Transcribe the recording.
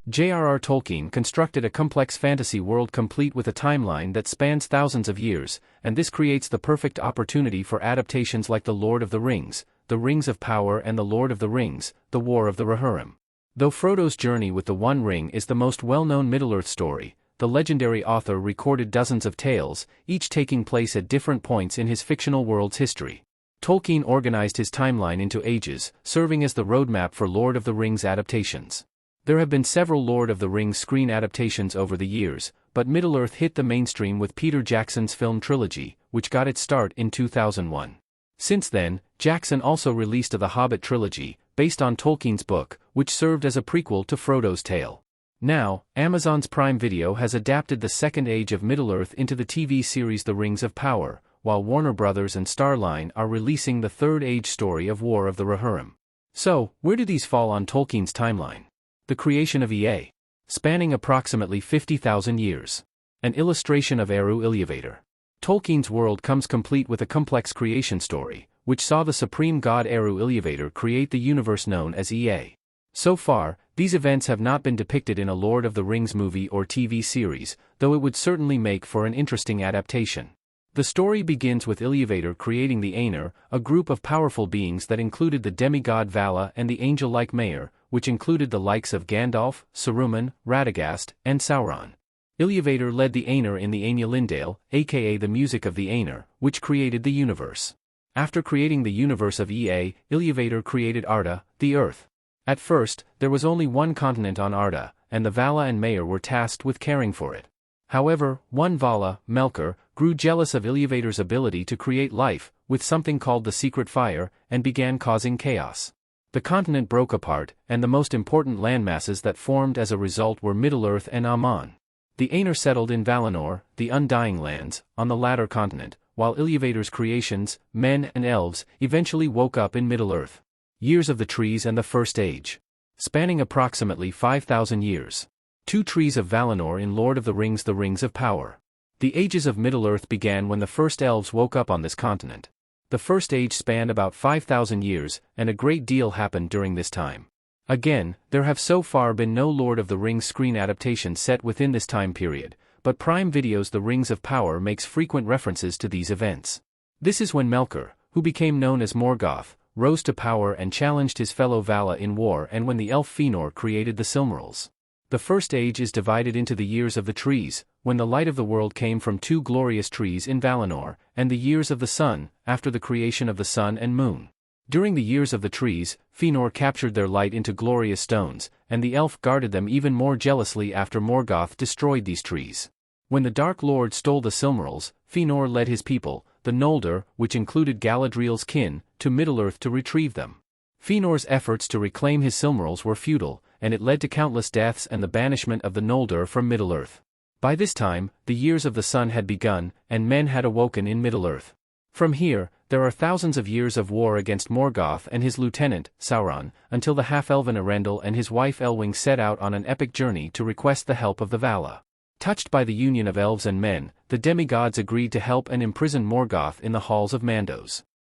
J.R.R. Tolkien constructed a complex fantasy world complete with a timeline that spans thousands of years, and this creates the perfect opportunity for adaptations like The Lord of the Rings, The Rings of Power and The Lord of the Rings, The War of the Rohirrim. Though Frodo's journey with the One Ring is the most well-known Middle-earth story, the legendary author recorded dozens of tales, each taking place at different points in his fictional world's history. Tolkien organized his timeline into ages, serving as the roadmap for Lord of the Rings adaptations. There have been several Lord of the Rings screen adaptations over the years, but Middle-earth hit the mainstream with Peter Jackson's film trilogy, which got its start in 2001. Since then, Jackson also released The Hobbit trilogy, based on Tolkien's book, which served as a prequel to Frodo's tale. Now, Amazon's Prime Video has adapted the Second Age of Middle-earth into the TV series The Rings of Power, while Warner Bros. And Starline are releasing the Third Age story of War of the Rohirrim. So, where do these fall on Tolkien's timeline? The creation of Ea. Spanning approximately 50,000 years. An illustration of Eru Iluvatar. Tolkien's world comes complete with a complex creation story, which saw the supreme god Eru Iluvatar create the universe known as Ea. So far, these events have not been depicted in a Lord of the Rings movie or TV series, though it would certainly make for an interesting adaptation. The story begins with Iluvatar creating the Aenir, a group of powerful beings that included the demigod Vala and the angel-like Maer, which included the likes of Gandalf, Saruman, Radagast, and Sauron. Iluvatar led the Aenir in the Ainulindale, aka the music of the Aenir, which created the universe. After creating the universe of Ea, Iluvatar created Arda, the earth. At first, there was only one continent on Arda, and the Vala and Maer were tasked with caring for it. However, one Vala, Melkor, grew jealous of Iluvatar's ability to create life, with something called the Secret Fire, and began causing chaos. The continent broke apart, and the most important landmasses that formed as a result were Middle-earth and Aman. The Aenir settled in Valinor, the Undying Lands, on the latter continent, while Iluvatar's creations, men and elves, eventually woke up in Middle-earth. Years of the Trees and the First Age. Spanning approximately 5,000 years. 2 Trees of Valinor in Lord of the Rings: The Rings of Power. The ages of Middle-earth began when the first elves woke up on this continent. The First Age spanned about 5,000 years, and a great deal happened during this time. Again, there have so far been no Lord of the Rings screen adaptations set within this time period, but Prime Video's The Rings of Power makes frequent references to these events. This is when Melkor, who became known as Morgoth, rose to power and challenged his fellow Vala in war, and when the elf Fëanor created the Silmarils. The First Age is divided into the Years of the Trees, when the light of the world came from 2 glorious trees in Valinor, and the Years of the Sun, after the creation of the sun and moon. During the Years of the Trees, Fëanor captured their light into glorious stones, and the elf guarded them even more jealously after Morgoth destroyed these trees. When the Dark Lord stole the Silmarils, Fëanor led his people, the Noldor, which included Galadriel's kin, to Middle-earth to retrieve them. Fëanor's efforts to reclaim his Silmarils were futile, and it led to countless deaths and the banishment of the Noldor from Middle-earth. By this time, the Years of the Sun had begun, and men had awoken in Middle-earth. From here, there are thousands of years of war against Morgoth and his lieutenant, Sauron, until the half-elven Arendelle and his wife Elwing set out on an epic journey to request the help of the Vala. Touched by the union of elves and men, the demigods agreed to help and imprison Morgoth in the halls of Mandos.